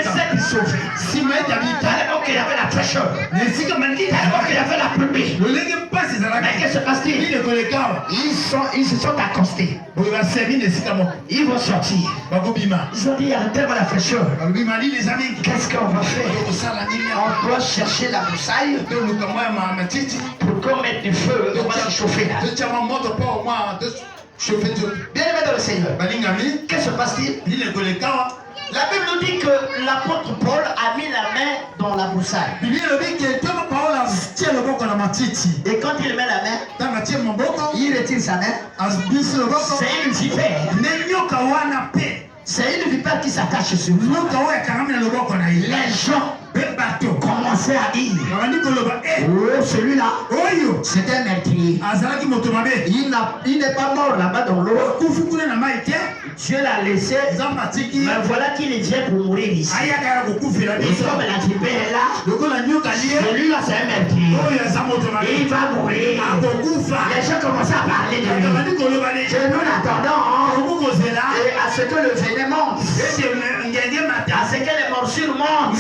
s'est sauvé. Tellement qu'il y avait la fraîcheur. Tellement qu'il y avait la pluie. Mais qu'est-ce qui se passe-t-il? Ils se sont accostés. Ils vont sortir. Ils ont dit, il y a tellement la fraîcheur. Qu'est-ce qu'on va faire? On doit chercher la broussaille pour qu'on mette du feu. On va se chauffer là. Bien aimé dans le Seigneur. Qu'est-ce qui se passe-t-il? La Bible nous dit que l'apôtre Paul a mis la main dans la broussaille. Et quand il met la main, il retire sa main. C'est une vipère. C'est une vipère qui s'attache sur lui. Les gens commençaient à dire, oh, celui-là, c'est un meurtrier. Il n'est pas mort là-bas dans l'eau. Dieu l'a laissé, mais voilà qu'il est vient pour mourir ici. Et comme la vipère est là, celui-là c'est un meurtrier. Et il va mourir. Les gens commencent à parler de lui. Et nous l'attendons à ce que le venin monte, à ce que les morsures montent.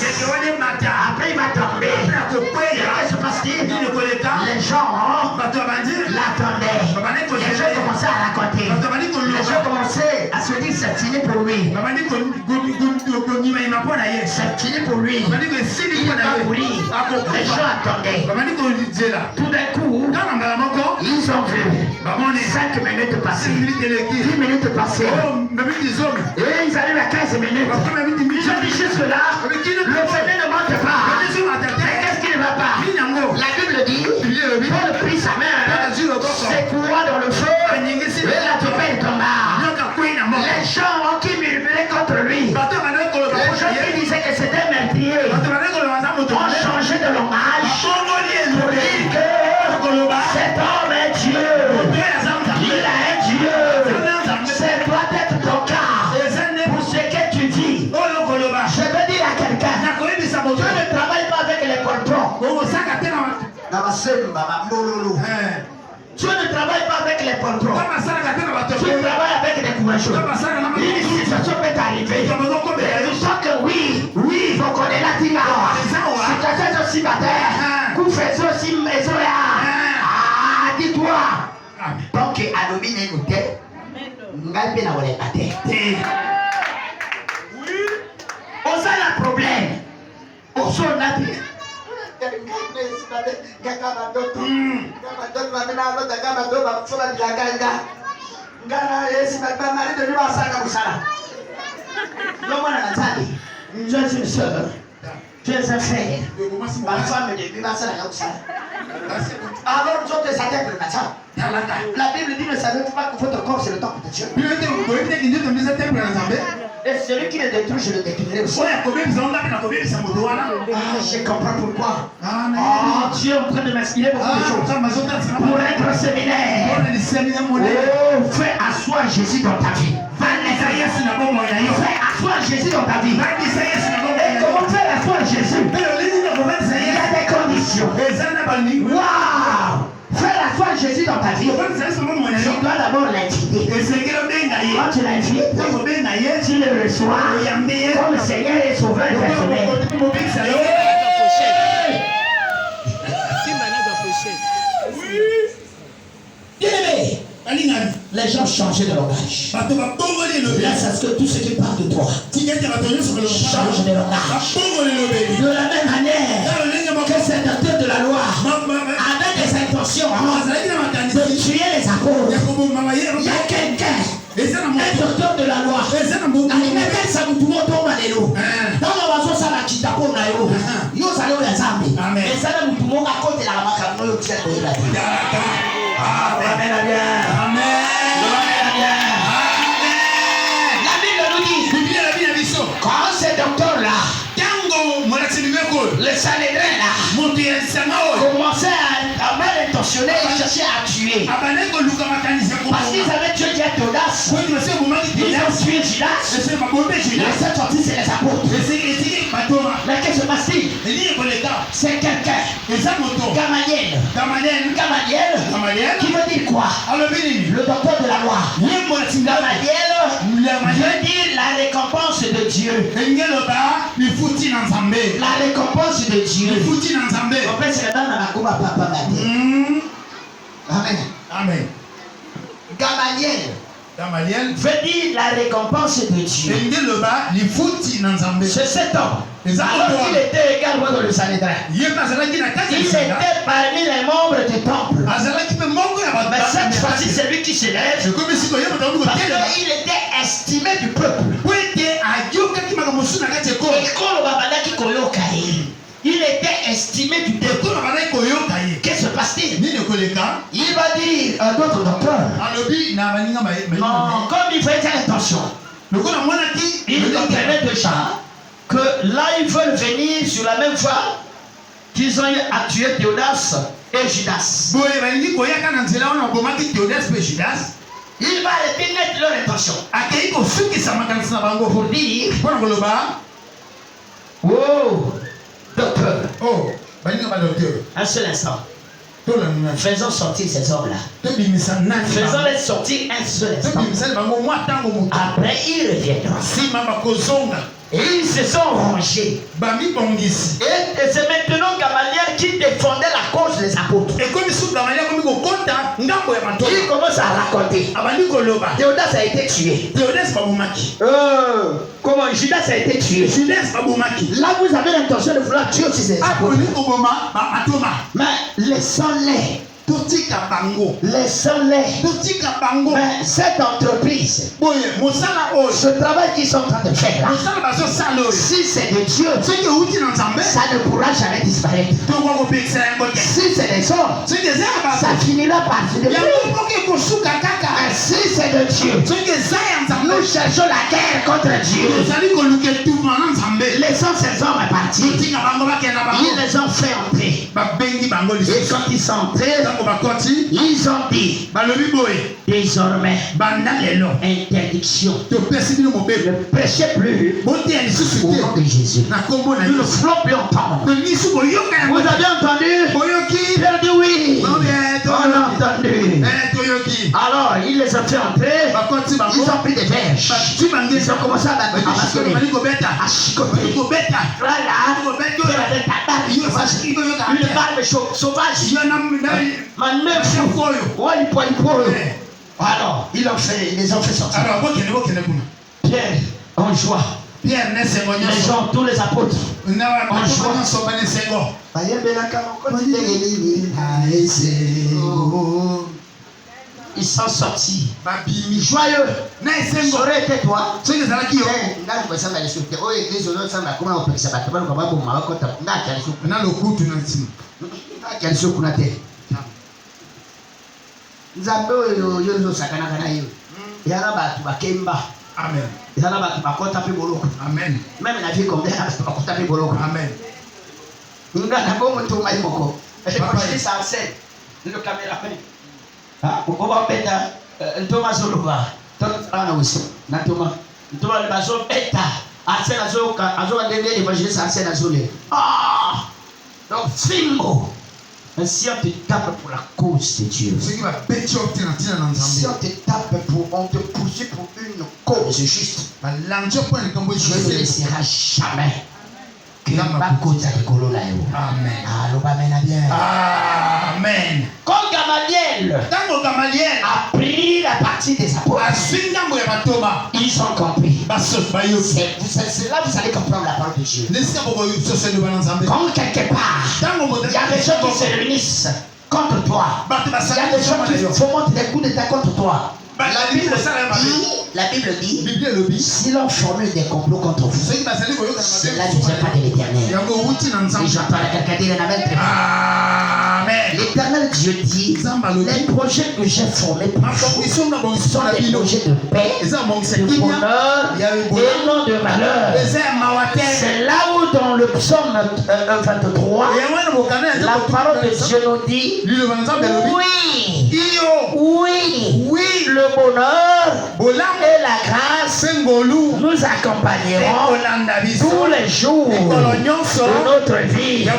Après il va tomber. Qu'est-ce qui se passe-t-il? Les gens l'attendaient. Les gens commençaient à raconter. Les gens commençaient à se dire c'est fini pour lui. C'est fini pour lui. Il va mourir. Les gens attendaient. Tout d'un coup, ils ont vu 5 minutes passer, 10 minutes passer. Et ils arrivent à 15 minutes. Ils ont dit jusque là, le venin ne monte pas. Mais qu'est-ce qui ne va pas? La Bible dit, Paul prit sa main, secoua dans le feu, et la vipère tomba. Les gens qui murmuraient contre lui, les gens qui disaient que c'était un meurtrier, ont changé de langage pour dire que cet homme est Dieu. Il a un Dieu. C'est doit être ton cas. Pour ce que tu dis, je veux dire à quelqu'un, Dieu ne travaille pas avec les poltrons. Dieu ne travaille pas avec les poltrons. Dieu travaille avec des couvertures. Une situation peut arriver. Je sens que oui, il faut qu'on ait la tigre. Situation aussi bataille. Coup fait aussi maison là. Dis-toi. Donc, à dominer nous tête. Ngal pe na wale ate. On a le problème. On s'en a dit. Tu es une soeur. Tu es un frère. Ma femme est devenue ma soeur. Alors, nous sommes des attaques le matin. La Bible dit, ne savez-vous pas que votre corps c'est le temple de Dieu? Et celui qui le détruit, je le détruirai aussi. Je comprends pourquoi. Dieu est en train de m'inspirer beaucoup de choses. Pour être séminaire. Oh, fais asseoir Jésus dans ta vie. Fais asseoir Jésus dans ta vie. Et comment faire asseoir Jésus? Il y a des conditions. Waouh! Faire asseoir Jésus dans ta vie, tu dois d'abord l'inviter. Quand tu l'invites, tu le reçois comme le Seigneur est sauveur personnel. Bien-aimé, les gens changent de langage. Là, c'est ce que tout ce qui parle de toi change de langage. De la même manière que cet auteur de la loi avait des intentions de tuer les apôtres. Il y a quelqu'un, un auteur de la loi, quand ce docteur-là, le Sanhédrin là, commençait à mal intentionner et chercher à tuer. Parce qu'ils avaient tué Théodas. Ils ont tué Judas. Les 7 sortis, c'est les apôtres. Mais qu'est-ce qui se passe-t-il? C'est quelqu'un. Gamaliel, qui veut dire quoi? Le docteur de la loi. Gamaliel veut dire la récompense de Dieu. de Dieu. Amen. Amen. Gamaliel veut dire la récompense de Dieu. C'est cet homme. Alors qu'il était égal dans le Sanhédrin. Il était parmi les membres du temple. Mais cette fois-ci, c'est lui qui s'élève. Parce qu'il était estimé du peuple. Il était estimé du peuple. Qu'est-ce qui se passe-t-il? Il va dire à d'autres docteurs. Non, comme il fait attention. Il comprenait déjà que là, ils veulent venir sur la même voie qu'ils ont eu à tuer Théodas et Judas. Il va arrêter net leur intention. Pour dire, oh, docteur, un seul instant. Faisons sortir ces hommes-là. Faisons-les sortir un seul instant. Après, ils reviendront. Et ils se sont rangés. Et c'est maintenant Gamaliel qui défendait la cause des apôtres. Il commence à raconter. Théodas a été tué. Comment Judas a été tué. Là, vous avez l'intention de vouloir tuer aussi ces apôtres. Mais laissons-les. Laissons-les. Mais cette entreprise, ce travail qu'ils sont en train de faire là, si c'est de Dieu, ça ne pourra jamais disparaître. Si c'est des hommes, ça finira par se détruire. Si c'est de Dieu, nous cherchons la guerre contre Dieu. Laissons ces hommes partir. Ils les ont fait entrer. Et quand ils sont entrés, ils ont dit désormais interdiction. Ne prêchez plus au nom de Jésus. Nous ne voulons plus entendre. Vous avez entendu? Pierre dit oui. On a entendu. Alors il les a fait entrer. Ils ont pris des verges. Ils ont commencé à bastonner, à chicoter. Une barbe sauvage. Alors, ils les ont fait sortir. Pierre, en joie. Les gens, tous les apôtres, en joie. Ils sont sortis. Joyeux. Ça aurait été toi. Nzambe oyo yozo sakana kana yo. Yana batu bakemba. Amen. Yana batu bakota pe boloko. Amen. Même na vie comme ça bakota pe boloko. Amen. Nga na bongo to mai moko. Et quand je dis ça en scène, le caméraman. Ah, on va beta Thomas Zoloba. Thomas aussi. Na Thomas. Thomas le bazo beta. Ancien azoka, azoka dende évangéliste ancien azolé. Ah! Donc Fimbo. Si on te tape pour la cause de Dieu, si on te tape on te poursuit pour une cause juste, Dieu ne laissera jamais que ma cause à rigolo là. Amen. Amen. Quand Gamaliel a pris la partie des apôtres, ils ont compris. C'est là que vous allez comprendre la parole de Dieu. Quand quelque part, il y a des gens qui se réunissent contre toi. Il y a des gens qui fomentent des coups d'état contre toi. La Bible dit, si l'on formule des complots contre vous, cela ne vient pas de l'Éternel. Et j'entends quelqu'un dire Amen. L'Éternel Dieu dit, les projets que j'ai formés pour vous sont des projets de paix, de bonheur et non de malheur. C'est là où dans le psaume 23, la parole de Dieu nous dit, oui, le bonheur et la grâce nous accompagneront tous les jours de notre vie. Et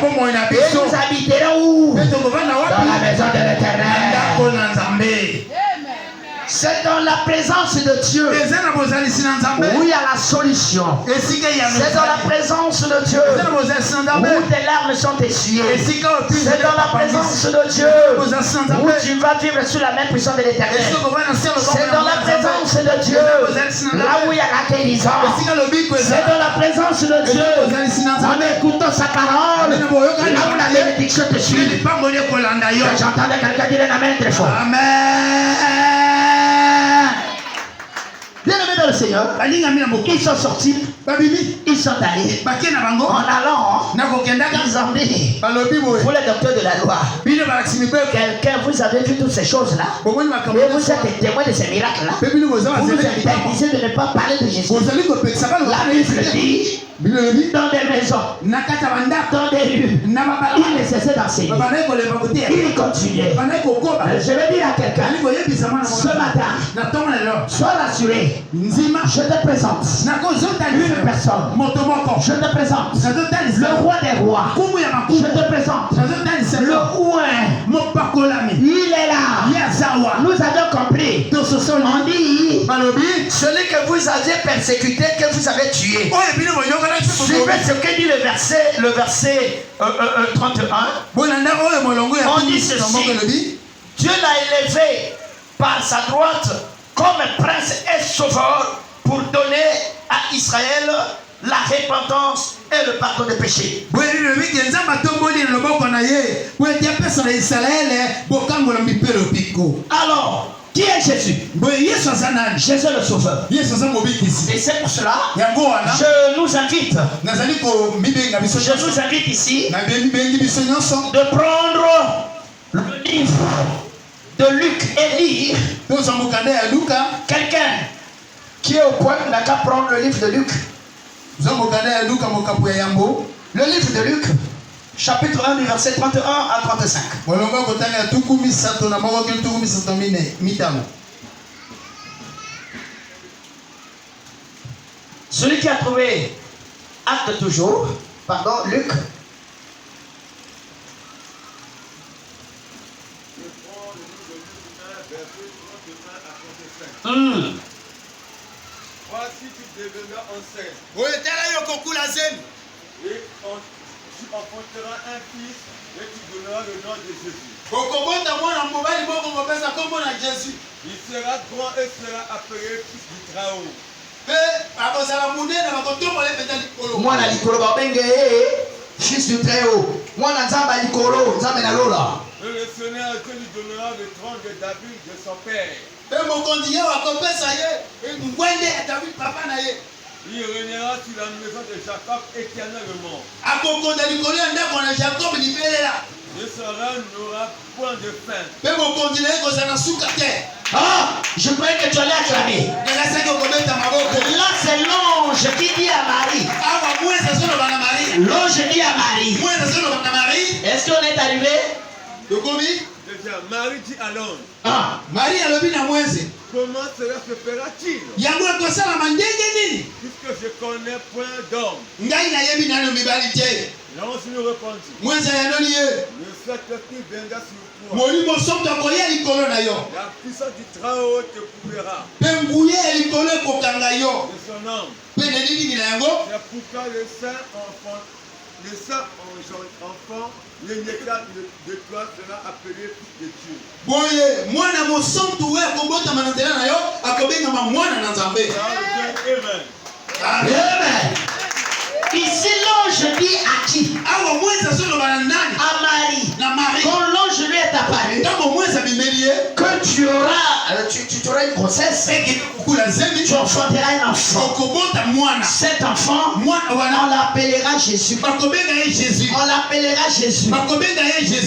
nous habiterons où? Dans la maison de l'Éternel. C'est dans la présence de Dieu où il y a la solution. C'est dans la présence de Dieu où tes larmes sont essuyées. C'est dans la présence de Dieu où tu vas vivre sous la même puissance de l'Éternel. C'est dans la présence de Dieu là où il y a la guérison. C'est dans la présence de Dieu en écoutant sa parole là où la bénédiction te suit. J'entendais quelqu'un dire un amen très fort. Amen. Bien-aimés dans le Seigneur, ils sont sortis, ils sont allés. En allant, ils ont dit, vous les docteurs de la loi, quelqu'un, vous avez vu toutes ces choses-là, et vous êtes des témoins de ces miracles-là. Vous nous interdisez de ne pas parler de Jésus. La Bible dit, dans des maisons, dans des rues, il ne cessait d'enseigner. Il continuait. Je vais dire à quelqu'un, ce matin, sois rassuré. Je te présente une personne. Je te présente le roi des rois. Je te présente le ouin. Il est là. Nous avons compris. On dit celui que vous aviez persécuté, que vous avez tué. Suivez ce que dit le verset 31. On dit ceci. Dieu l'a élevé par sa droite comme prince et sauveur pour donner à Israël la repentance et le pardon des péchés. Alors, qui est Jésus? Jésus le sauveur. Et c'est pour cela je nous invite ici de prendre le livre de Luc et lire. Quelqu'un qui est au coin n'a qu'à prendre le livre de Luc. Le livre de Luc, chapitre 1 du verset 31 à 35. Celui qui a trouvé acte toujours, pardon, Luc. Voici tu deviendras enceinte. Et tu enfanteras un fils et tu donneras le nom de Jésus. Il sera grand et sera appelé fils du Très-Haut. Fils du Très-Haut. Et le Seigneur Dieu lui donnera le trône de David de son père. Il régnera sur la maison de Jacob éternellement. Et son règne n'aura point de fin. Ah, je croyais que tu allais acclamer. Là, c'est l'ange qui dit à Marie. L'ange dit à Marie. Est-ce qu'on est arrivé? Déjà, Marie dit à l'ange. Ah, Comment cela se fera-t-il? Puisque je connais point d'homme. L'ange nous répondit. Le Saint-Esprit viendra sur toi. La puissance du Très-Haut te couvrira de son âme. C'est pourquoi le Saint enfant, l'énégal de toi sera appelé fils de Dieu. Amen. Amen. Ici, l'ange dit à qui? À Marie. Quand l'ange lui est apparu, que tu auras une grossesse, tu enfanteras un enfant. Cet enfant, on l'appellera Jésus. On l'appellera Jésus.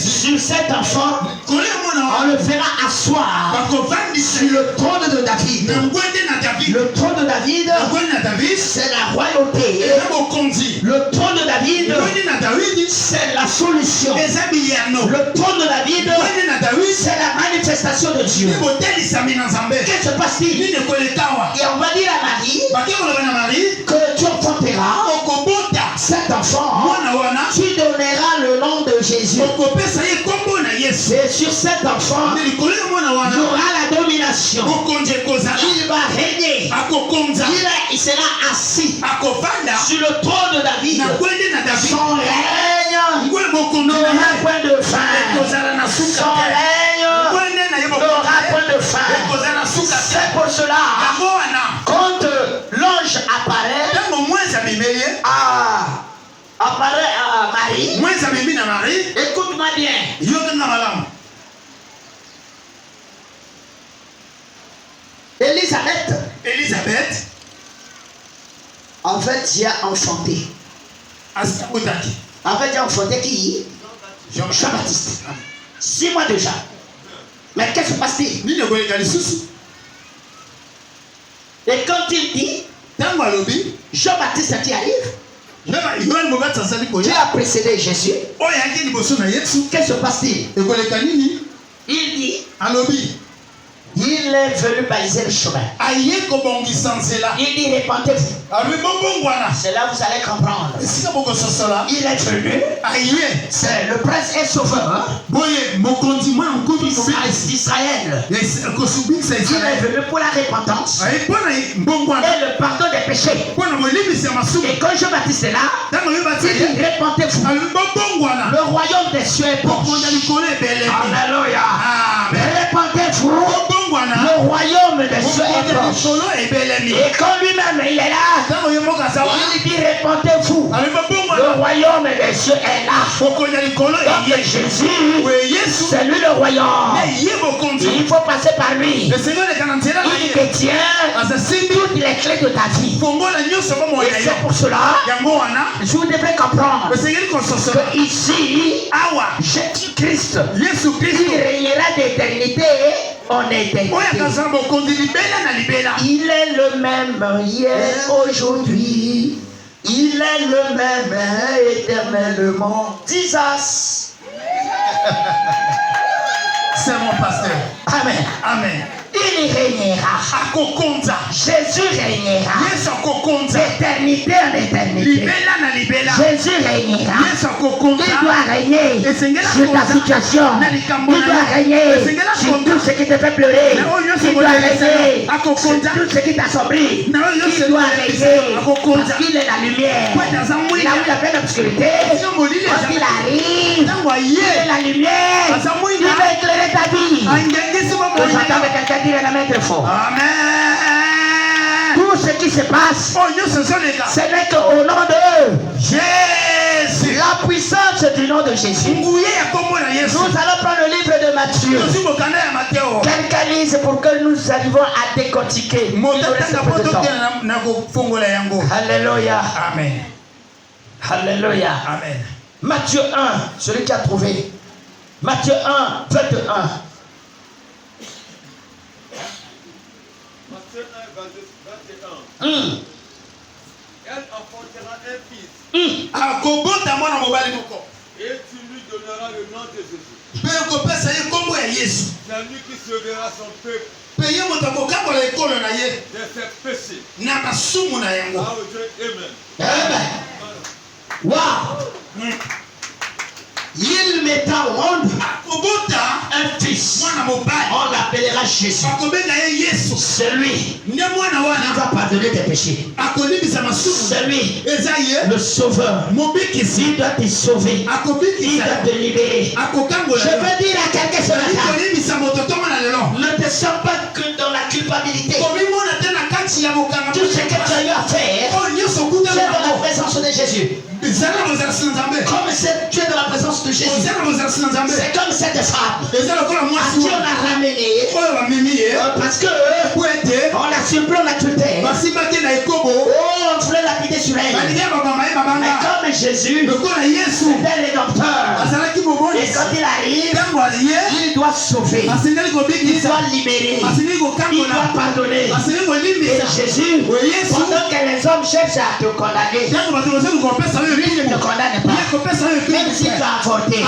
Sur cet enfant, on le fera asseoir sur le trône de David. Le trône de David, c'est la royauté. Le trône de David, c'est la solution. Le trône de David, c'est la manifestation de Dieu. Qu'est-ce qui se passe-t-il? Et on va dire à Marie que tu enfanteras cet enfant, tu donneras le nom de Jésus. Et sur cet enfant, il y aura la domination nation. Il va régner. Il sera assis sur le trône de David. Son règne n'aura point de fin. Son règne n'aura point de fin. C'est pour cela, quand l'ange apparaît à Marie, écoute-moi bien. Élisabeth, en fait, j'ai enfanté. En fait, j'ai enfanté qui? Jean-Baptiste. 6 mois déjà. Mais qu'est-ce qui se passe-t-il? Et quand il dit, Jean-Baptiste qui arrive, qui a précédé Jésus, qu'est-ce qui se passe-t-il? Il dit, il est venu baliser le chemin. Il dit, répentez-vous. C'est là que vous allez comprendre. Il est venu. C'est le prince et sauveur d'Israël. Il est venu pour la repentance et le pardon des péchés. Et quand Jean-Baptiste est là, il dit, répentez-vous. Le royaume des cieux est proche. Alléluia. Répentez-vous. Le royaume des cieux est proche. Et quand lui-même il est là, il dit, répentez-vous. Le royaume des cieux est là. Donc Jésus, c'est lui le royaume. Il faut passer par lui. Il détient toutes les clés de ta vie. Et c'est pour cela que vous devrez comprendre que ici, Jésus-Christ, il régnera d'éternité en éternité. Il est le même hier, aujourd'hui. Il est le même éternellement. Jesus. C'est mon pasteur. Amen. Amen. Il régnera. Jésus régnera. D'éternité en éternité. Jésus régnera. Il doit régner sur ta situation. Il doit régner sur tout ce qui te fait pleurer. Il doit régner sur tout ce qui t'assombrit. Il doit régner parce qu'il est la lumière. Là où il y a plein d'obscurité, quand il arrive, il est la lumière. Il va éclairer ta vie. Quand j'entends quelqu'un dire la main très fort. Amen. Tout ce qui se passe, ce n'est qu'au nom de Jésus. La puissance du nom de Jésus. Nous allons prendre le livre de Matthieu. Quelqu'un lise pour que nous arrivions à décortiquer. Alléluia. Amen. Alléluia. Amen. Matthieu 1, celui qui a trouvé. Matthieu 1, 21. Elle enfantera un fils. Et tu lui donneras le nom de Jésus. C'est lui qui sauvera son peuple de ses péchés. Ah, Dieu, amen. Wow. Il mettra au monde un fils. On l'appellera Jésus. Celui qui va pardonner tes péchés. Celui, le sauveur. Il doit te sauver. Il doit te libérer. Je veux dire à quelqu'un ce matin, ne te sens pas que dans la culpabilité. Tout ce que tu as eu à faire, c'est dans la présence de Jésus. Comme tu es dans la présence de Jésus, c'est comme cette femme à qui on a ramené parce que on l'a surpris, on l'a tué. On voulait lapider sur elle. Mais comme Jésus, c'est un rédempteur. Et quand il arrive, il doit sauver, il doit libérer, il doit pardonner. Et Jésus, pendant que les hommes cherchent à te condamner, lui ne te condamne pas. même si tu as avorté,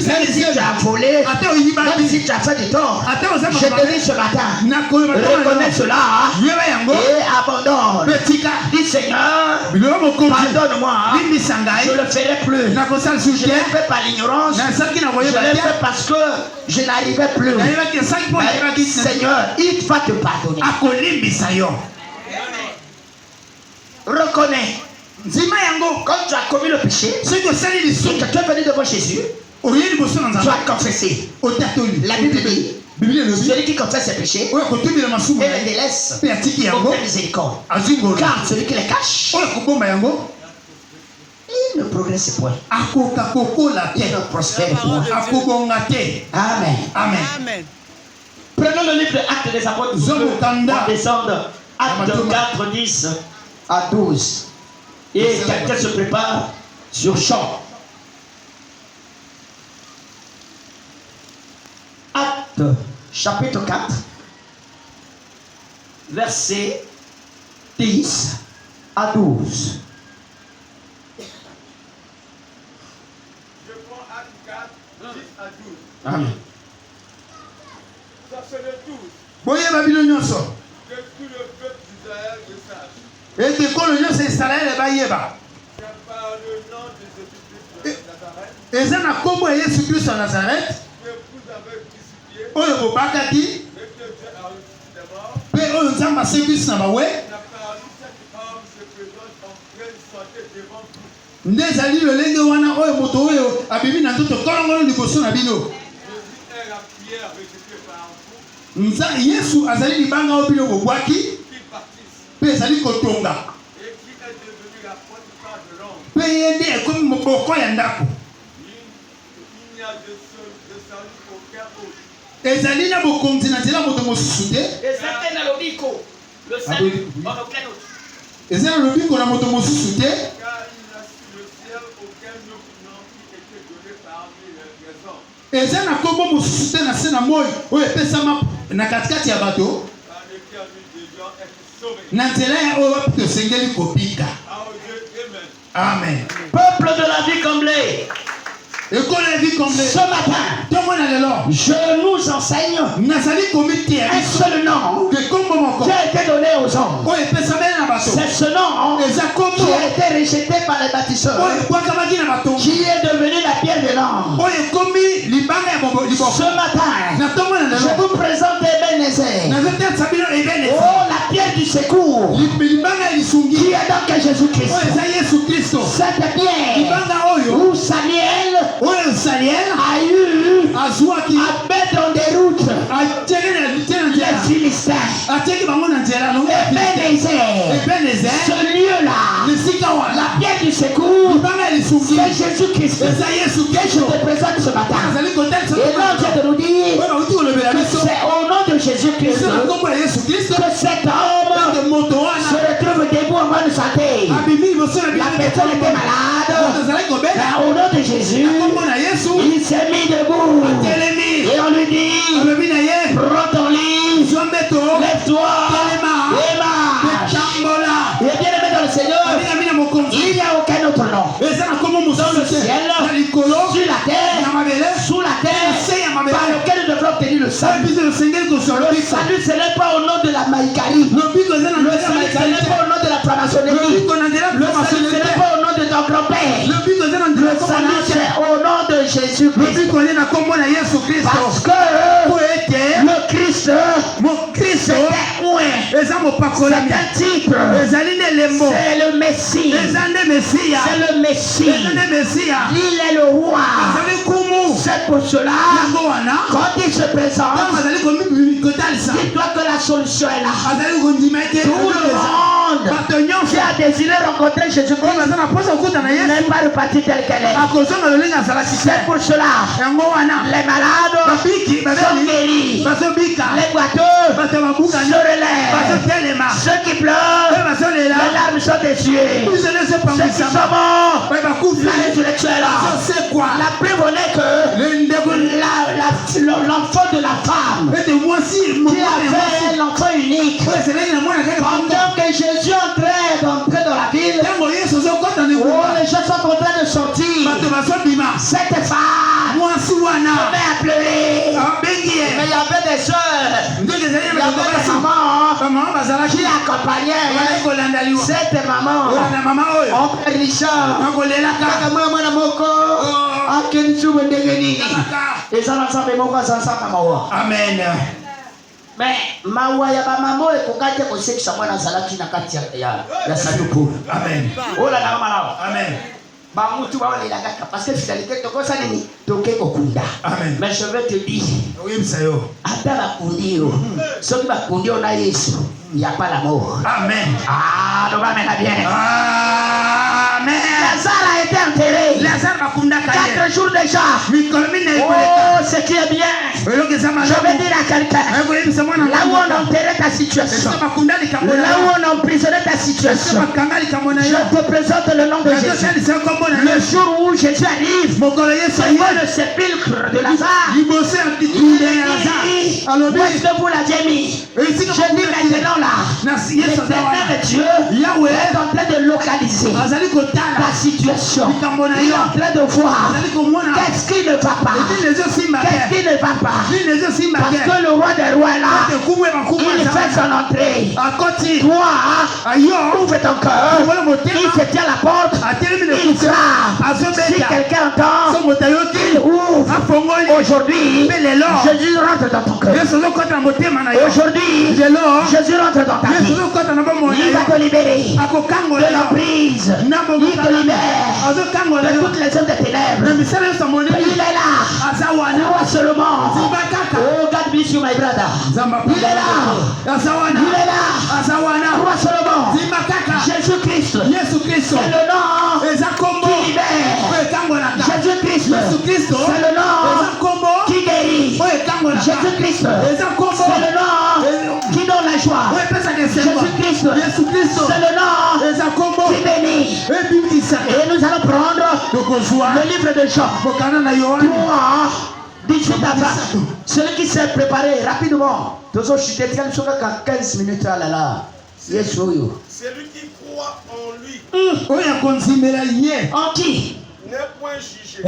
même si tu as volé, même si tu as fait du tort, je te dis ce matin, reconnais cela et abandonne. Dis Seigneur, pardonne-moi, je ne le ferai plus. Je ne le fais pas l'ignorance, je le fais parce que je n'arrivais plus. Mais Seigneur, il va te pardonner. Reconnais. Quand tu as commis le péché, tu es venu devant Jésus, tu as confessé. La Bible dit, celui qui confesse ses péchés et les délaisse obtient miséricorde. Car celui qui les cache, il ne progresse point. Il ne prospère point. Amen. Amen. Prenons le livre de Actes des Apôtres. On descend Actes 4, 10 à 12. Et quelqu'un se prépare sur champ. Actes chapitre 4, verset 10 à 12. Je prends Actes 4, 10 à 12. Amen. Ça c'est le 12. Que tout le peuple d'Israël le sache. C'est par le nom de Jésus-Christ de Nazareth que vous avez crucifié et que Dieu a ressuscité des morts. Il a paru cette homme se présente en pleine santé devant vous. Jésus est la pierre rejetée par vous qui baptise et qui est devenu la porte-part de l'homme. Il n'y a de salut aucun autre. Le salut en aucun autre. Car il n'a sur le ciel aucun autre nom qui était donné parmi les hommes. Par lequel nous devions être sauvés. Amen. Peuple de la vie comblée. Ce matin, je nous enseigne un seul nom qui a été donné aux hommes. C'est ce nom qui a été rejeté par les bâtisseurs, qui est devenu la pierre de l'homme. Ce matin, je vous présente Ebenezer. Oh, la pierre du secours, qui est donc Jésus-Christ. Cette pierre où Samuel a eu à mettre dans des routes les Philistins. Ebenezer, ce lieu-là, la pierre du secours, c'est Jésus-Christ que je te présente ce matin. Et là, je vais te nous dire que c'est au nom de Jésus-Christ que cet homme se retrouve debout en bonne santé. La personne était malade. Mais au nom de Jésus, il s'est mis debout. Et on lui dit, prends ton lit, lève-toi et marche. Et bien aimé dans le Seigneur, il n'y a aucun autre nom dans le ciel, sur la terre, sous la terre, par lequel nous devons obtenir le salut. Le salut, ce n'est pas au nom de la maïcarie. Le salut, ce n'est pas au nom de la franc-maçonnerie. Le salut, ce n'est pas au nom de ton grand-père. Le salut, c'est au nom de Jésus-Christ. Parce que le Christ, c'est un titre. C'est le Messie. C'est le Messie. Il est le roi. C'est pour cela, quand il se présente, dis-toi que la solution est là. Tout le monde qui a désiré rencontrer Jésus-Christ n'est pas reparti tel qu'elle est. C'est pour cela, les malades sont guéris, les boiteux se relèvent, ceux qui pleurent, les larmes sont essuyées, ceux qui sont morts, la résurrection est là. La preuve est que l'enfant de la femme qui avait l'enfant unique, pendant que Jésus entrait dans la ville, où les gens sont en train de sortir, Cette femme se met à pleurer. Mais il y avait des soeurs, il y avait des mamans qui accompagnaient cette maman. On perd Richard. Amen. Mais mawa ya ba mamo ekokate kosekisa mwana zalaki na kati ya saduku. Amen. Ola na mama. Amen. Ba mutu ba wale lagaka parce que fidélité tokosa nini toke kokunda. Amen. Mais je vais te dire. Oui, ça yo. Ata ba kundio. Soki ba kundio na Yesu, il y a pas l'amour. Amen. Ah, donc amen bien. Amen. Lazare a été enterré. Lazare bakunda kaye. 4 jours déjà. Oh, ce qui est bien. Je vais dire à quelqu'un. Là où on enterrait ta situation. Là où on emprisonnait ta situation. Je te présente le nom de Jésus. Le jour où Jésus arrive, c'est le sépulcre de Lazare. Où est-ce que vous l'avez mis? Je dis maintenant là, l'éternel Dieu est en train de localiser ta situation. Il est en train de voir qu'est-ce qui ne va pas. Qu'est-ce qui ne va pas. Parce que le roi des rois est là. Il fait son entrée. Toi, ouvre ton cœur. Il se tient à la porte. Il clame. Si quelqu'un entend, il ouvre. Aujourd'hui, Jésus rentre dans ton cœur. Aujourd'hui, Jésus rentre dans ta vie. Il va te libérer de l'emprise. Il te libère de toutes les hommes des ténèbres. Il est là. Toi seulement. Oh, God bless you, my brother. Il est là. Il est là. Toi seulement. Jésus-Christ. C'est le nom qui libère. Jésus-Christ. C'est le nom qui guérit. Jésus-Christ. C'est le nom qui donne la joie. Jésus-Christ. C'est le nom qui bénit. Et nous allons prendre le livre de Jean. 18 à 20. Celui qui s'est préparé rapidement. 15 minutes à la. Celui qui croit en lui. En qui? N'est point jugé.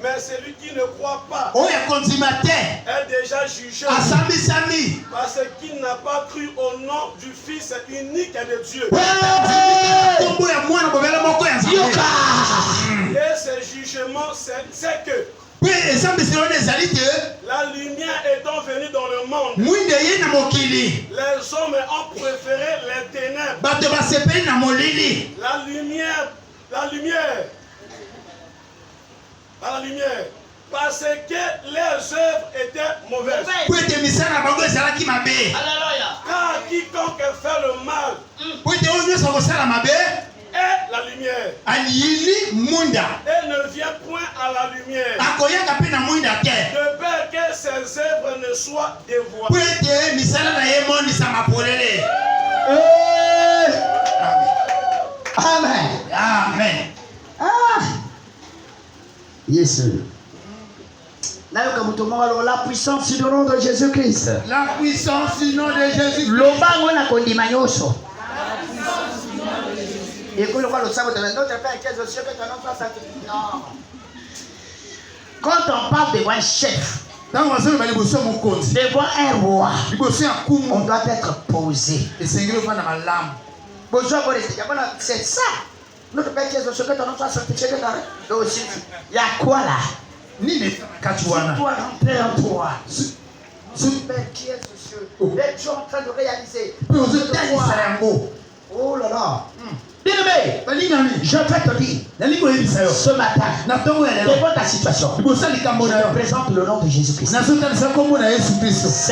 Mais celui qui ne croit pas est déjà jugé. Parce qu'il n'a pas cru au nom du Fils unique de Dieu. Et ce jugement, c'est que la lumière étant venue dans le monde, les hommes ont préféré les ténèbres. La lumière, parce que les œuvres étaient mauvaises. Car quiconque fait le mal est la lumière. Et ne vient point à la lumière, de peur que ses œuvres ne soient dévoilées. Amen. Amen. Ah. Yes. La puissance du nom de Jésus-Christ. La puissance du nom de Jésus-Christ. Quand on parle devant un chef, devant un roi, on doit être posé. C'est ça. Notre Père qui est au secret, on doit sanctifier le il y a quoi là? Ni les Kachouana. Tu dois rentrer en toi. Notre Père qui est aux cieux. Les gens en train de réaliser. Oh là là. Bien-aimé, je vais te dire, ce matin, devant ta situation, je te présente le nom de Jésus-Christ. C'est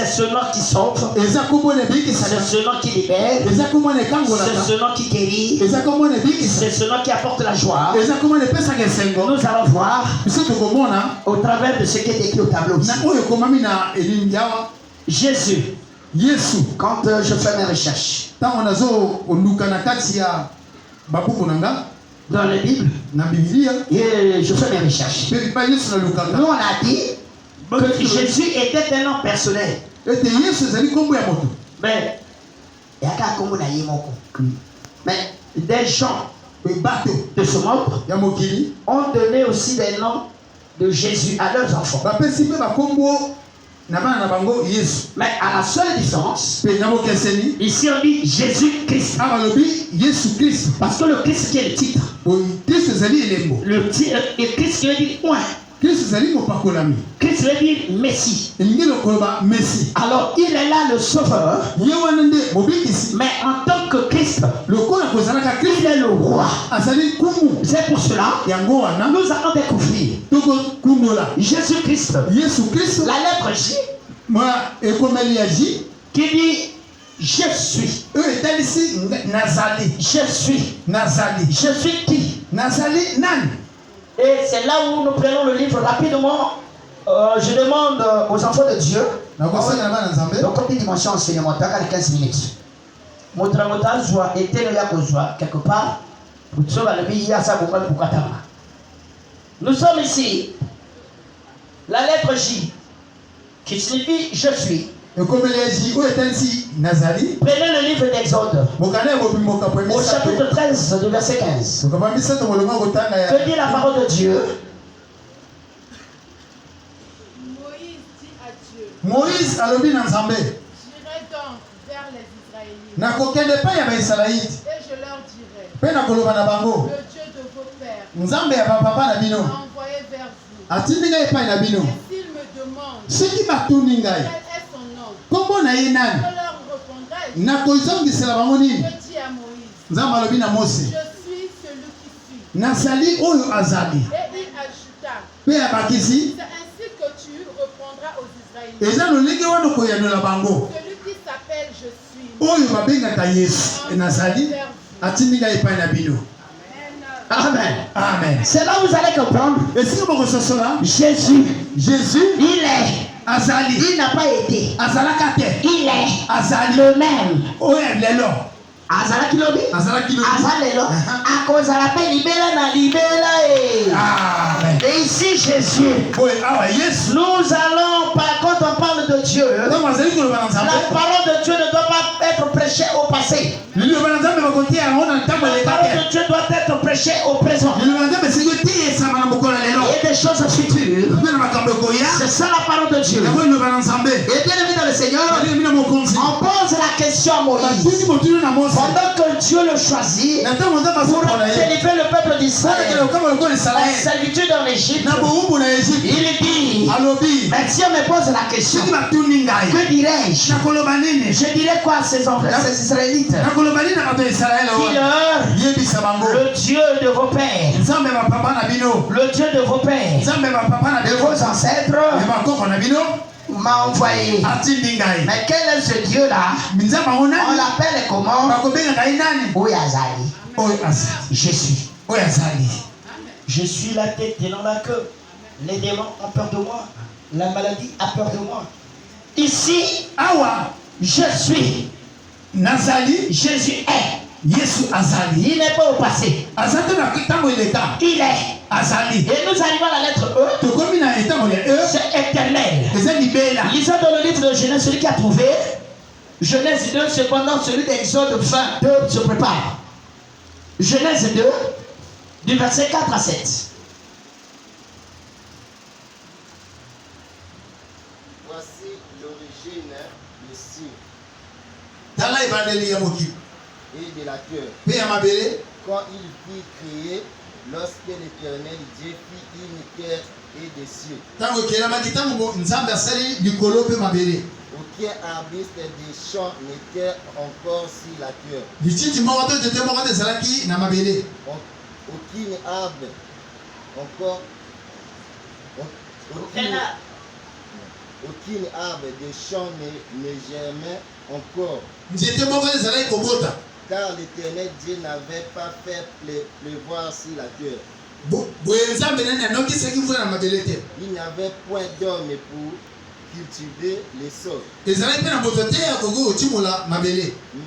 ce nom qui sauve, c'est ce nom qui libère, c'est ce nom qui guérit, c'est ce nom qui apporte la joie. Nous allons voir au travers de ce qui est écrit au tableau ici. Jésus, quand je fais mes recherches dans la Bible, et je fais mes recherches. Nous on a dit que Jésus était un nom personnel. Mais mais des gens de ce monde ont donné aussi des noms de Jésus à leurs enfants. Mais à la seule différence, ici on dit Jésus-Christ. Parce que le Christ qui est le titre. Le Christ qui veut dire point. Christ veut dire Messie. Alors il est là le sauveur. Mais en tant que Christ, il est le roi. C'est pour cela nous allons découvrir Jésus-Christ. La lettre J qui dit je suis. Je suis. Je suis qui? Et c'est là où nous prenons le livre rapidement. Je demande aux enfants de Dieu. Donc, comme une dimension enseignement, 15 minutes. Quelque part. Nous sommes ici. La lettre J, qui signifie je suis. Prenez le livre d'Exode, au chapitre 13, du verset 15. Que dit la parole de Dieu? Moïse a levé dans Zambé. J'irai donc vers les Israélites. Et je leur dirai, le Dieu de vos pères m'a envoyé vers vous. Et s'il me demande quel est son nom, je leur répondrai, je dis à Moïse, je suis celui qui suis. Et il ajouta, c'est ainsi que tu répondras aux Israélites. Celui qui s'appelle je suis. Amen. Amen. C'est là où vous allez comprendre. Jésus, il est. Azali. Il n'a pas été. Azalakate. Il est. Azali. Le même. Lelo. Azalaki lobi. Azalelo. À cause de la paix libérée na libérée. Amen. Et ici Jésus. Nous allons, quand on parle de Dieu, la parole de Dieu ne doit pas être prêchée au passé. La parole de Dieu doit être prêchée au présent. Il y a des choses futures. C'est ça la parole de Dieu. Et bien aimé dans le Seigneur, on pose la question à Moïse. Pendant que Dieu le choisit pour délivrer le peuple d'Israël en servitude en Égypte, il dit, mais Dieu me pose la question, que dirais-je? Je dirais quoi à ces Israélites? Dis-leur, le Dieu de vos pères, le Dieu de vos pères, de vos ancêtres, m'a envoyé. Mais quel est ce Dieu-là? On l'appelle comment? Oyazali. Je suis. Je suis la tête et non la queue. Les démons ont peur de moi. La maladie a peur de moi. Ici, je suis. Jésus est. Il n'est pas au passé. Il est. Et nous arrivons à la lettre E. C'est éternel. Lisons dans le livre de Genèse, celui qui a trouvé. Genèse 2, cependant celui d'Exode 22 se prépare. Genèse 2, du verset 4 à 7. Voici l'origine du ciel et de la terre. Quand il fut créé, lorsque l'Éternel Dieu fit une terre et des cieux. Aucun arbuste des champs n'était encore sur la terre. Aucun arbre encore. Aucun arbre des champs ne germait encore. Car l'Éternel Dieu n'avait pas fait pleuvoir sur la terre. Il n'y avait point d'homme pour cultiver les sols.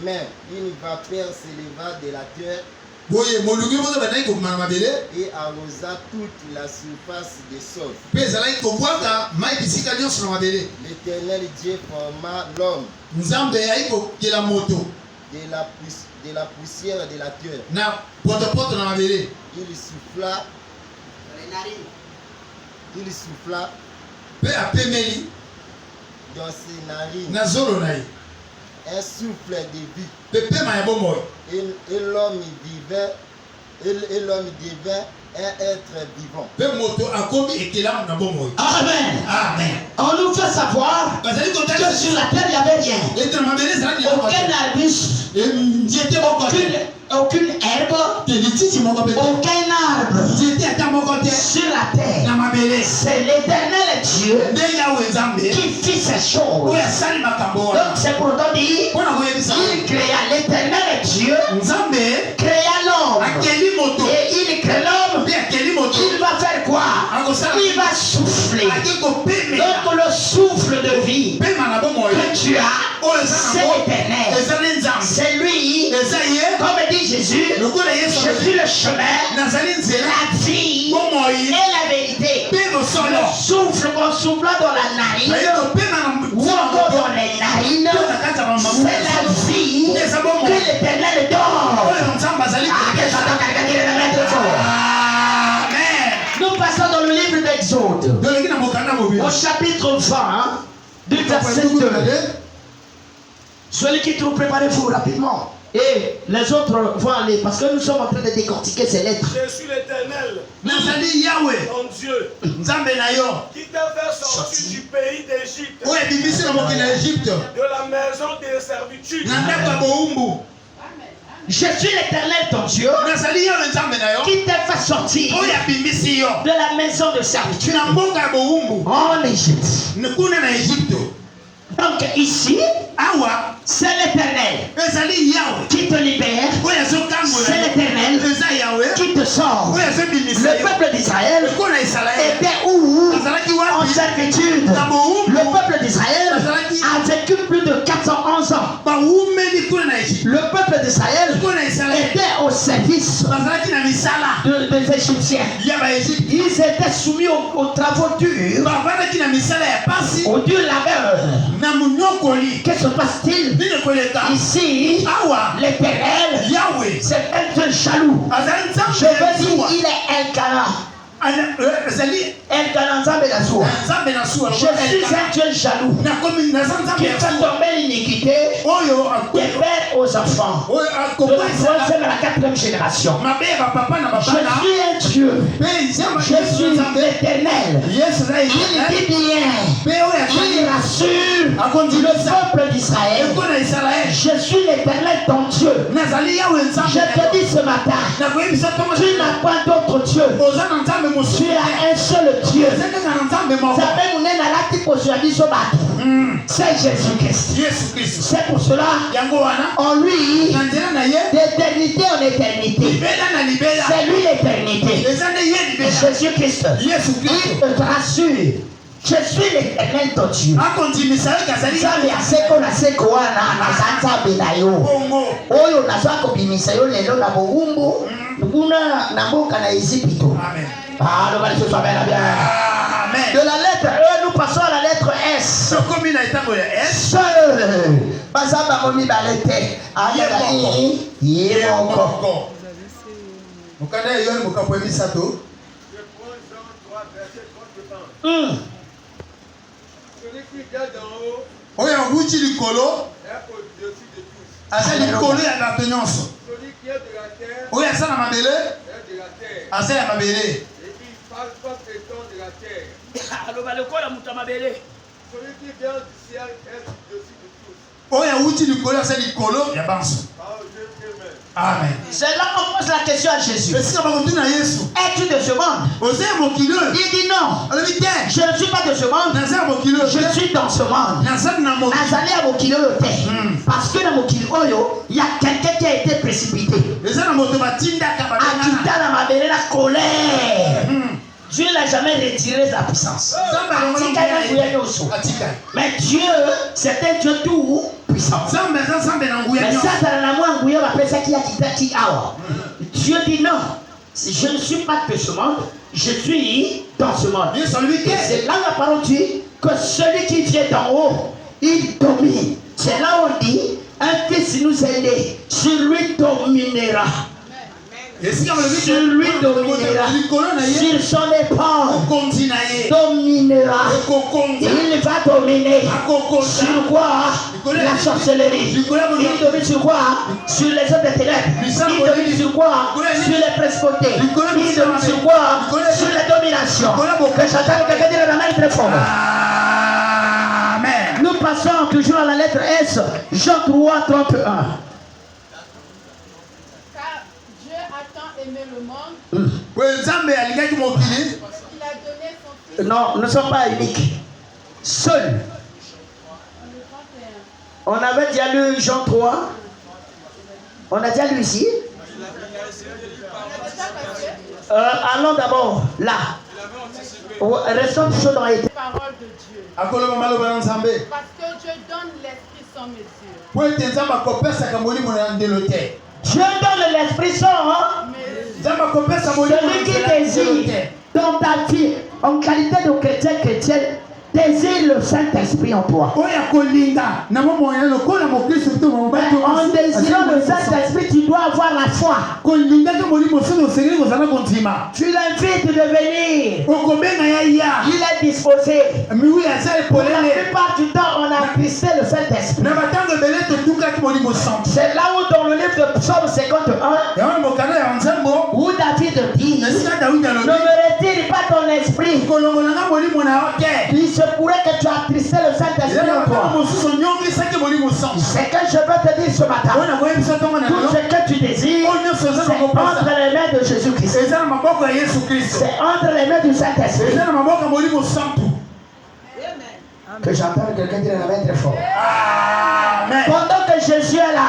Mais une vapeur s'éleva de la terre et arrosa toute la surface des sols. L'Éternel Dieu forma l'homme de de la poussière de la terre. Il souffla. Il souffla dans ses narines un souffle de vie. Et l'homme vivait, et l'homme devint un être vivant. Amen. Amen. On nous fait savoir que sur la terre il n'y avait rien. Aucun arbuste, aucune herbe, aucun arbre sur la terre. C'est l'Éternel Dieu qui fit ces choses. Donc c'est pour nous dire, il créa l'Éternel Dieu, créa l'homme, et il crée l'homme. Il va faire quoi? Il va souffler. Donc le souffle de vie que tu as, c'est l'Éternel. C'est lui, comme dit Jésus, je suis le chemin, la vie et la vérité. Le souffle qu'on souffle dans la narine ou encore dans les narines, c'est la vie que l'Éternel donne. Nous passons dans le livre d'Exode, au chapitre 20, du verset 2. Celui qui trouve, préparez-vous rapidement. Et les autres vont aller, parce que nous sommes en train de décortiquer ces lettres. Je suis l'Éternel, ton Dieu, qui t'a fait sortir du pays d'Égypte, de la maison des servitudes. Je suis l'Éternel ton Dieu qui t'a fait sortir de la maison de servitude en Égypte. Donc ici, c'est l'Éternel qui te libère, c'est l'Éternel qui te sort. Le peuple d'Israël était où? En servitude. Le peuple d'Israël a vécu plus de 411 ans. Le peuple d'Israël était au service des Égyptiens. Ils étaient soumis aux travaux durs, aux durs labeurs. Que se passe-t-il ici? L'Éternel, c'est un Dieu jaloux. Je veux dire, il est incarnat. Je suis un Dieu jaloux qui fait tomber l'iniquité des pères aux enfants, de la troisième à la quatrième génération. Je suis un Dieu, je suis l'Éternel. Il dit bien, il rassure le peuple d'Israël. Je suis l'Éternel ton Dieu. Je te dis ce matin, tu n'as pas d'autre Dieu. Tu as un seul Dieu. C'est Jésus-Christ. C'est pour cela, en lui, d'éternité en éternité, c'est lui l'éternité. Jésus-Christ, il te rassure. Je suis l'Éternel ton Dieu. De la lettre E, nous passons à la lettre S. Celui qui vient d'en haut est au-dessus de tous. Celui qui est de la terre est de la terre. Et il parle pas étant de la terre. Celui qui vient du ciel est au-dessus de tous. Amen. C'est là qu'on pose la question à Jésus. Es-tu de ce monde? Il dit non. Je ne suis pas de ce monde. Je suis dans ce monde. Parce que dans il y a quelqu'un qui a été précipité. La colère. Dieu n'a jamais retiré sa puissance. Mais Dieu, c'est un Dieu tout puissant. Mais ça, Dieu dit non. Je ne suis pas de ce monde. Je suis dans ce monde. Et c'est là la parole dit que celui qui vient d'en haut, il domine. C'est là où on dit Un fils nous est né, sur lui dominera. Sur lui dominera. Sur son épaule dominera. Il va dominer. Sur quoi? La sorcellerie. Il domine sur quoi? Sur les hommes des ténèbres. Il domine sur quoi? Sur les principautés. Il domine sur quoi? Sur les dominations. Que j'attends quelqu'un dire la main très fort. Amen. Nous passons toujours à la lettre S. Jean 3, 31. Aimer le monde. Parce qu'il a donné son fils. Non, nous ne sommes pas uniques. Seuls. On avait déjà lu Jean 3. On a déjà lu ici. Allons d'abord là. Restons toujours dans les paroles de Dieu. Parce que Dieu donne l'esprit sans mesure. Dieu donne l'esprit sans celui qui désire dans ta vie en qualité de chrétienne désire le Saint-Esprit en toi. En désirant le Saint-Esprit, tu dois avoir la foi. Tu l'invites de venir. Il est disposé. Pour la plupart du temps, on a attristé le Saint-Esprit. C'est là où dans le livre de Psaume 51, où David dit, ne me retire pas ton esprit. Il se pourrait que tu as attristé le Saint-Esprit en toi. C'est que je veux te dire ce matin. Tout ce que tu désires, c'est entre les mains de Jésus-Christ. C'est entre les mains du Saint-Esprit. Que j'entends quelqu'un dire la main très fort. Amen. Pendant que Jésus est là,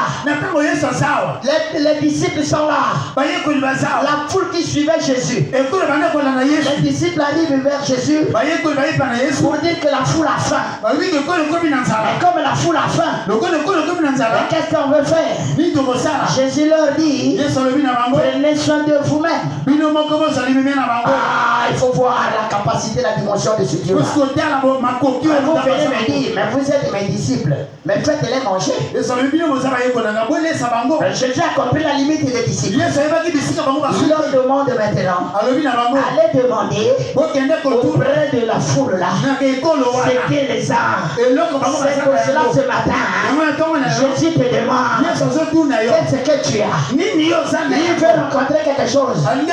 les disciples sont là. La foule qui suivait Jésus. Les disciples arrivent vers Jésus pour dire que la foule a faim. Et comme la foule a faim, qu'est-ce qu'on veut faire? Jésus leur dit, prenez soin de vous-même. Il faut voir la capacité, la dimension de ce Dieu. Vous venez me dire, mais vous êtes mes disciples, mais faites-les manger. Jésus a compris la limite des disciples. Il leur demande maintenant, allez demander auprès de la foule là, ce qui les a. C'est pour cela ce matin, Jésus te demande, qu'est-ce que tu as? Il veut rencontrer quelque chose. Il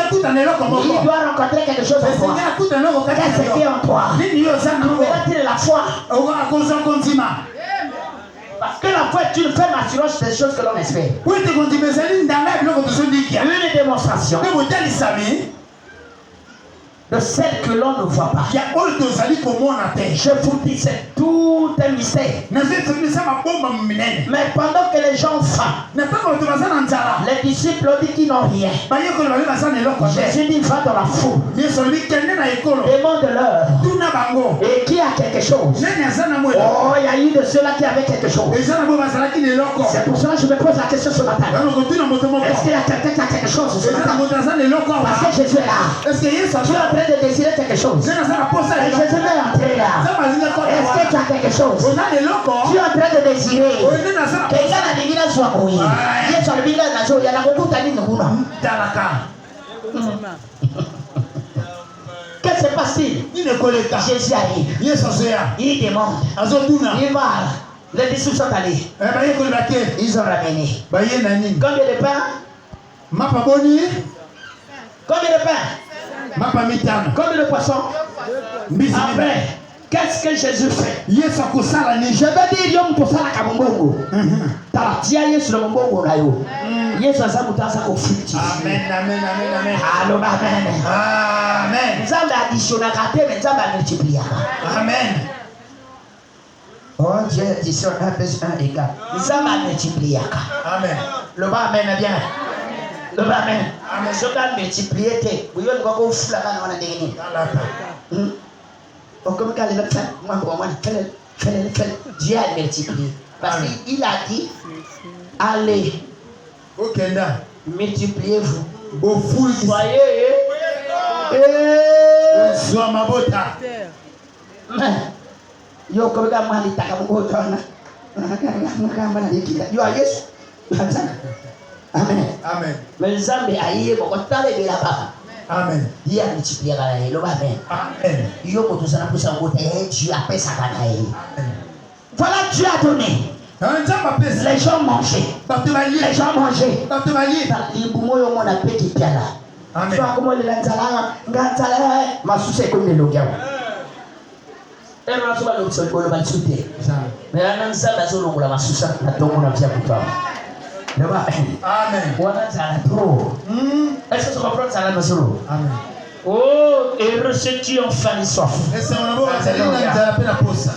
doit rencontrer quelque chose en toi. Qu'est-ce qui est en toi? Trouveras-t-il la foi? Parce que la foi est une ferme assurance des choses que l'on espère. Une démonstration de celle que l'on ne voit pas. Je vous dis, c'est tout un mystère. Mais pendant que les gens ont faim, les disciples ont dit qu'ils n'ont rien. Jésus dit, va dans la foule. Demande-leur. Et qui a quelque chose? Oh, il y a eu de ceux-là qui avaient quelque chose. C'est pour cela que je me pose la question ce matin. Est-ce qu'il y a quelqu'un qui a quelque chose ce matin? Parce que Jésus est là. Tu es en train de désirer quelque chose. Et Jésus est entré là. Est-ce que tu as quelque chose? Tu es en train de désirer. Qu'est-ce qui se passe-t-il? Jésus arrive. Il demande. Il va. Les disciples sont allés. Ils ont ramené. Combien de pain? Combien de pain? Combien de poissons? Après, qu'est-ce que Jésus fait? Je vais dire yom posala kabongo. Taratia Yesu le mbongo nayo. Yesu azamu taza ko fructifier. Amen, amen, amen, amen. Allô, amen. Amen. Nzambe additionna kate, mais Nzambe multiplia. Amen. Oh Dieu, addition 1 plus 1 égale. Nzambe multiplia. Amen. Le bas amen bien. Le bas amen. Amen. Je vais multiplier tes. Vous voyez quoi qu'on fout là quand on a des nids. Comme quand il a fait, Dieu a multiplié. Parce qu'il a dit, allez, multipliez-vous. Soyez. Yo comme ça, moi, il t'a comme You are yes. Amen. Amen. Mais Nzambe aye ko tale be la ba. Amen. Dia ni chipia kala helo ba amen. Amen. Yo ko tosana kusa ngote Dieu a fait ça kana helo. Voilà, Dieu a donné. Les gens mangeaient. Les gens mangeaient. Les boumoyo mon appétit piala. Amen. Soit comme les lanzala, ngazala, ma souci comme les logiens. Et on a souvent l'option de le souter. Mais la nanzala solo la ma souci la tombe on a bien pour toi. Amen. On a ça trop. Est-ce que tu comprends ça là solo? Amen. Oh, et recetis enfin les soif.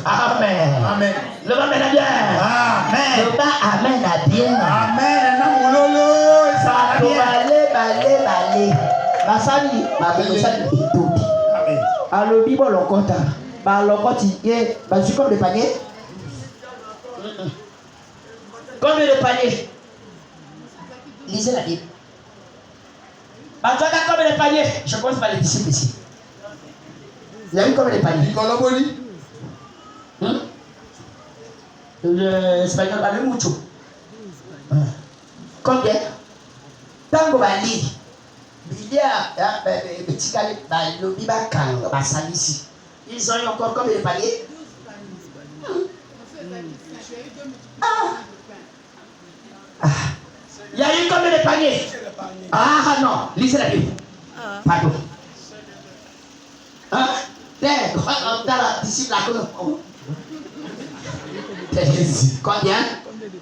Amen. Amen. Le bas mène bien. Amen. Le bas amène à bien. Amen. Balé. Masali, ma belle tout. Amen. Alors, Bible l'encontre. Bah, l'encontre, bah, je suis comme le panier. Comme le panier. Lisez la Bible. Bah, tu as comme le panier. Je commence par les disciples ici. Il y a eu comme les paniers. L'espagnol va le mucho. Combien? Tango bali. Bilia, petit calé, le biba kang, basalisi. Ils ont eu encore comme les paniers. Il y a eu comme les paniers. Ah non, lisez la Bible. Pardon. Hein? Dans la disciple la combien?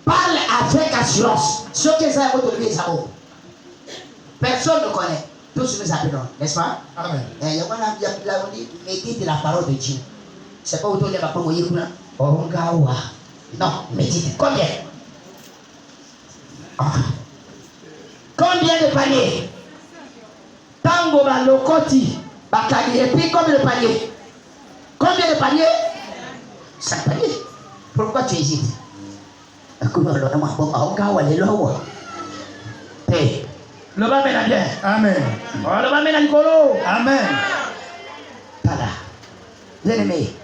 Parle avec assurance. Ce que ça a de lui, ça vaut. Personne ne connaît. Tous nous appelons, n'est-ce pas? Amen. Il y a un dit, médite la parole de Dieu. C'est pas autour de la parole de Dieu. Non, médite. Combien? Combien de paniers? Tango ba lokoti, bakali, et puis combien de paniers? Combien de paniers? 5 paniers. Pourquoi tu hésites? Le bas mène bien. Amen. Le bas mène à Nicolo. Amen. Tada. Bien aimé.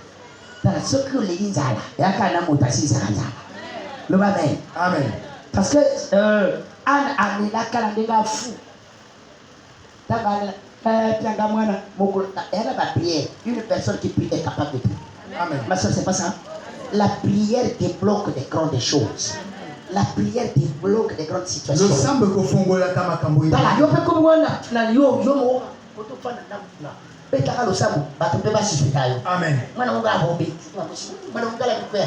Tada, ce que les gens là, il y a qu'un amour passé, ça va. Le bas mène. Amen. Parce que Anne a mis la calendrier fou. Elle a la prière. Une personne qui prie est capable de prier. Amen. Ma soeur, c'est pas ça. La prière débloque des grandes choses. La prière débloque des grandes situations. Le semble que fongola kama kamboyi. Voilà, yo pe comme wana na yo mo poto fana na. Betaka lo sabu, bato pe ba sisita yo. Amen. Mwana munga abobe. Mwana munga la bikwe.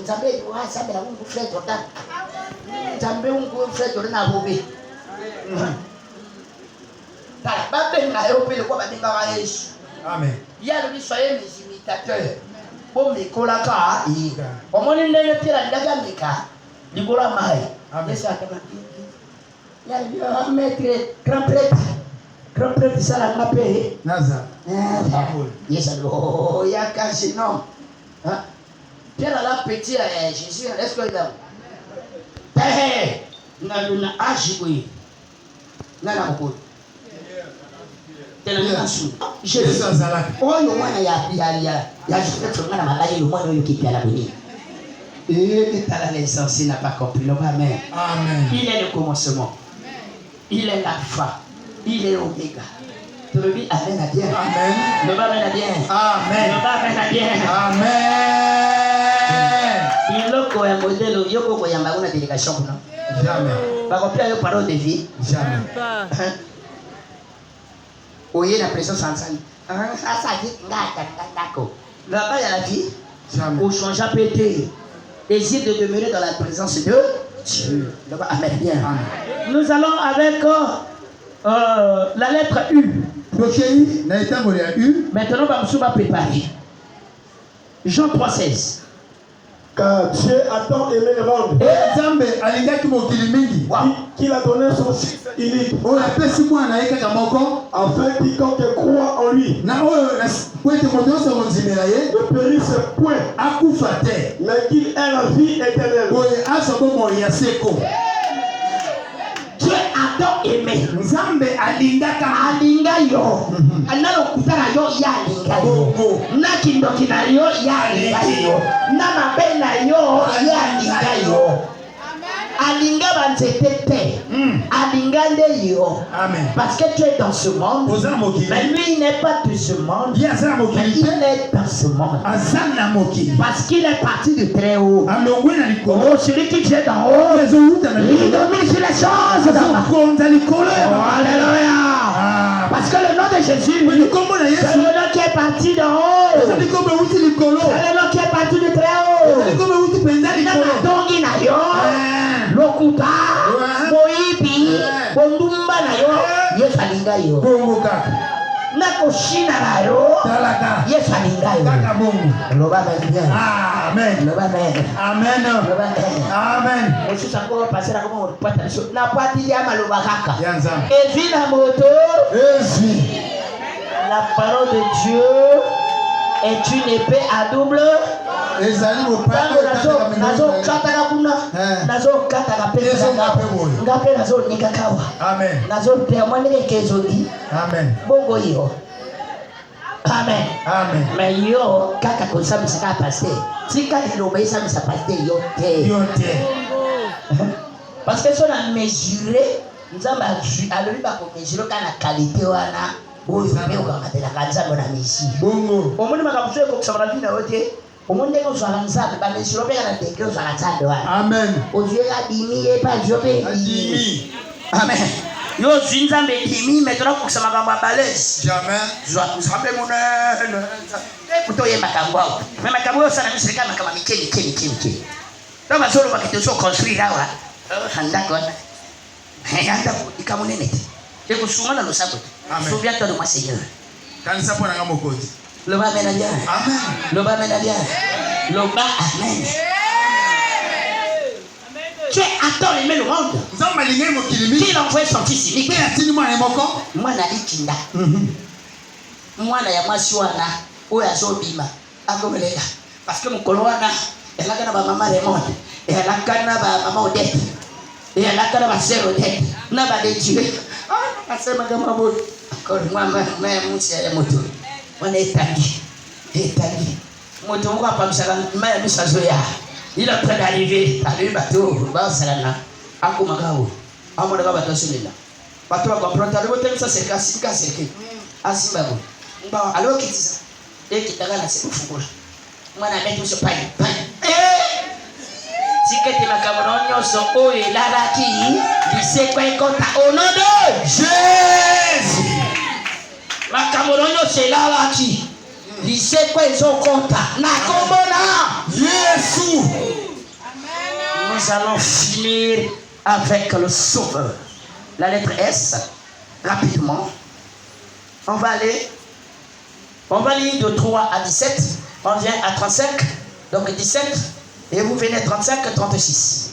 Nzambe wa sabe la ungu frère Jordan. Nzambe ungu frère Jordan abobe. Voilà, ba benga yo pe le kwa ba benga wa Yesu. Amen. Ya le soyez mes imitateurs. Bon me kolaka i. Omoni ndenge tira ndaga mika. Nicolas Maï. Amen. Il y a le maître, grand prêtre, ça l'a appelé. Naza. Yes, alors, il y a qu'un sinon. Pierre la petit Jésus, est-ce qu'il a. N'a agi, n'a pas beaucoup. Jésus, oh, il y a et l'insensé n'a pas compris. Amen. Amen. Il est le commencement. Il est l'alpha. Il est l'oméga. Tu le dis Amen à bien. Amen. Le bas mène à bien. Amen. Le bas mène à bien. Amen. Il est un modèle. Il y a une délégation. Jamais. Par contre, il y a une parole de vie. Jamais. Oui, la présence ensemble. Ça dit, d'accord. Là-bas, il y a la vie. Jamais. Au changeant pété. Désire de demeurer dans la présence de Dieu. Amen. Bien. Amen. Nous allons avec la lettre U. Maintenant, on va préparer. Jean 3,16. Car Dieu a tant aimé le monde qu'il a donné son Fils unique, afin quiconque croit en lui ne périsse point, mais qu'il ait la vie éternelle. Dieu a tant aimé. Nzambe alingaka Alinga yo. Analo kutana yo ya alinga yo. Na kindoki na yo ya alinga yo. Na mabena yo ya alinga yo. Alinga banzetete. Alinga nde yo. Amen. Parce que tu es dans ce monde. Mais lui il n'est pas de ce monde. Mais il est dans ce monde. Parce qu'il est parti du très haut. Oh, celui qui vient d'en haut, il domine sur les choses d'en bas. Oh, alléluia. Parce que le nom de Jésus, c'est le nom qui est parti d'en haut. C'est le nom qui est parti du très haut. Namatongi na yo, lokuta, moibi, bondumba na yo, Yesu alinga yo. Nakoshina na yo, Yesu alinga yo. Loba bien. Amen. Loba bien. Amen. Loba bien. Amen. Yesu sango passer comme on peut pas na pati ya maloba kaka. Yanza. Evi na moto. Evi. La parole de Dieu est une épée à double. Amen. Amen. Amen. Mais yo kaka kosambisa ka pasteur. Tika ilobesa misa pasteur yo te. Yo te. Parce que si on a mesuré, nous avons alors pas qu'on mesure quand la qualité wana oyo pe ukamatela kanza na misi. Bongo. Omoni makabuso ko kusabana vina wote. Omonde ko zwa kanza ba mesure pe kana teke zwa kanza wana. Amen. Ozuela dimi e pa jobe dimi. Amen. Yo zinzambe dimi metona kusama kamba balesi. Jamais. Zwa nzambe mona. Kutoye makambo. Mais makambo sana misirika makama mikeni. Kama solo bakitoso construire awa. Handako. Handa ikamunene. Ekusumana lo sabo. Souviens-toi de moi Seigneur. Kanisa pona ngamo koti. Loba menadia. Amen. Loba menadia. Loba amen. Tu attends aimer le monde. Nzamba lingai mokilimi. Qui l'envoie son fils unique. Pe atini mwana moko. Mwana likinda. Mwana ya mwasi wana oyo azobima akomelela. Parce que mukolo wana elaka na ba mama Raymond, elaka na ba mama Odette. Elaka na ba sœur Odette. Na ba de Dieu. Asema kama boy. Kwa mama musi ya moto. Wana etangi. Moto mko hapa msala maya misazoya. Il est prêt d'arriver. T'as bateau, ba salana. Ako magao. Amo daga bateau selena. Bateau ba comprendre ta bote misa seka sika seke. Asimba bo. Mba alo kitisa. Kitaka na seku fungula. Mwana metu so pai. Sikete makamano nyoso oyo lalaki lisekwa ekota au nom de Jésus. Makamano nyoso lalaki lisekwa ezokota na komona Yesu. Nous allons finir avec le Sauveur. La lettre S, rapidement. On va lire de 3 à 17. On vient à 35, donc 17. Et vous venez 35, 36.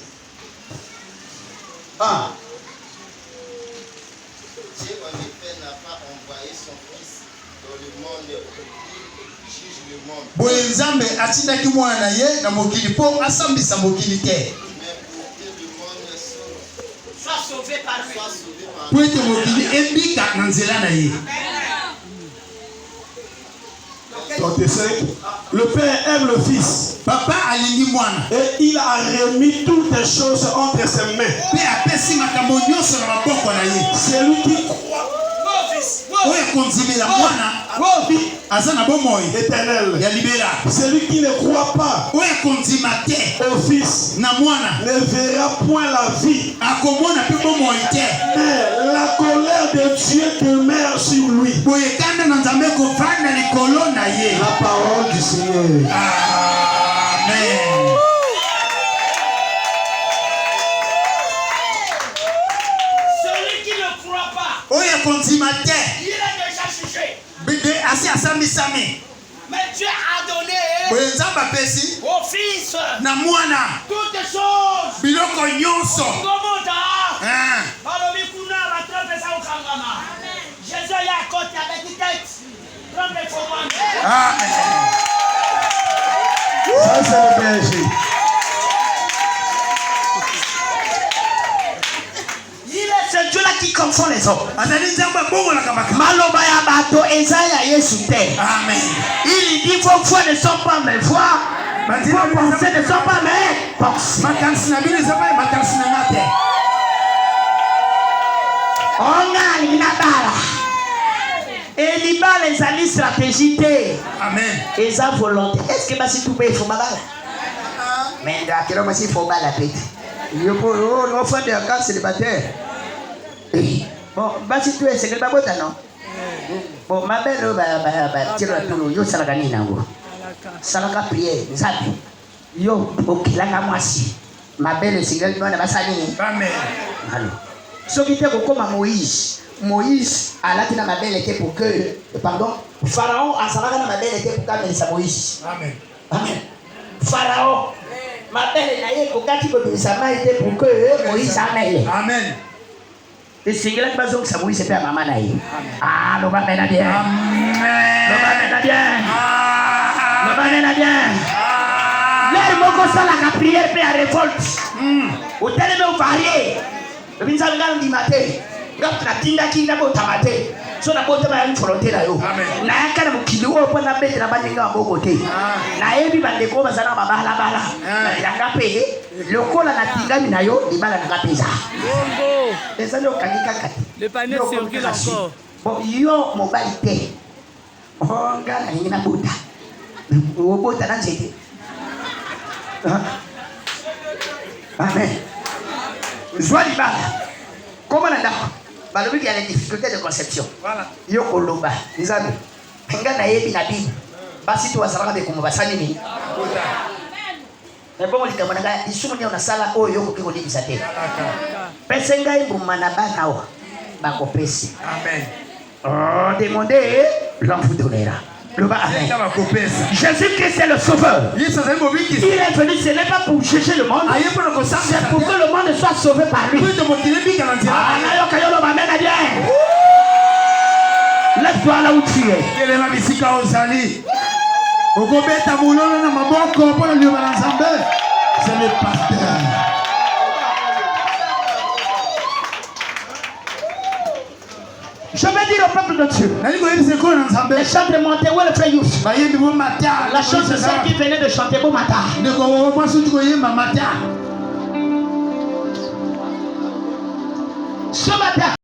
1. Dieu en effet n'a pas envoyé son fils dans le monde pour qu'il juge le monde. Boyenzambe atindaki mwana na ye na mokili po asambisa mokili te. Mais pour que le monde soit sauvé par lui. Po ete mokili ebika na nzela na ye. 35. Le Père aime le Fils. Papa alingi mwana. Et il a remis toutes les choses entre ses mains. Pe apesi makambo nyonso na maboko na ye. Celui qui croit oyo konzimela mwana aza na bomoi éternel ya libela. Celui qui ne croit pas oyo konzima te au Fils na mwana ne verra point la vie. Akomona pe bomoi te. Mais la colère de Dieu demeure sur lui. Boye kanda na Nzambe kovanda likolo na ye. La parole du Seigneur. Amen. Celui qui ne croit pas, oyo konzima te, il est déjà jugé. Bide asi asambisami. Mais Dieu a donné boye Nzambe apesi au Fils na mwana toutes choses. biloko nyonso. Jésus est à côté avec une tête. Prends les commandes. Ça c'est le berger. Il est ce Dieu-là qui commande. comme font les hommes. Maloba ya bato ezaya Yesu te. Amen. Il dit vos voix ne sont pas mes voix. Vos pensées ne sont pas mes pensées. On a bala. Et libala ezali stratégie te. Amen. Eza volonté. Est-ce que basi tout peut faut mabala? Mais d'accord, mais il faut pas la pète. Yo pour on fait des cas célibataires. Bon, basi tu es célibataire bota non? Bon, ma belle tiro tout yo salaka ni nango. Salaka prière, nzapi. Yo okilanga mwasi. Ma belle single mwana basani. Amen. Allô. Soki te kokoma Moïse alaki na mabele était pour que pardon Pharaon asalaka na mabele était pour kamelisa Moïse. Amen. Amen. Pharaon mabele na ye kokati komelisa mai était pour que Moïse amele. Amen. Et singela bazong sa Moïse pe mama na ye. Ah, lo ba mena bien. Amen. Lo ba mena bien. Lo ba mena bien. L'air moko sala ka prière pe à révolte. Au télé au varié. Le binza ngana di matin. Ngapna tinda kinda bo tamate. So na bote ba nforote na yo. Na yakana mukili wo po na bete na baninga mboko te. Na yebi bande ko bazana babala bala. Na yanga pe lokola na tingami na yo libala na kapeza. Bongo. Eza lo kangika kati. Le panier circule encore. Bon yo mobilité. Onga na ngina bota. Wo bota na nzete. Amen. Joie libala. Comment on a balobi il y a des difficultés de conception. Voilà. Yo koloba, nzabe. Nga na yebi na bible. Basi tu wasala be kuma basani ni. Mais bon likamana ga isumu ni ona sala o yo ko kiko libisa te. Pese ngai mbuma na bana wa. Ba ko pesi. Amen. Oh, demandez, l'on vous donnera. Jésus-Christ est le sauveur. Il est venu, ce n'est pas pour chercher le monde, c'est pour que le monde soit sauvé par lui. Lève-toi là où tu es. C'est le pasteur. Je vais dire au peuple de Dieu. Les chants de monter, où est le frère Youssef? La chose c'est celle qui venait de chanter beau matin. Ce matin.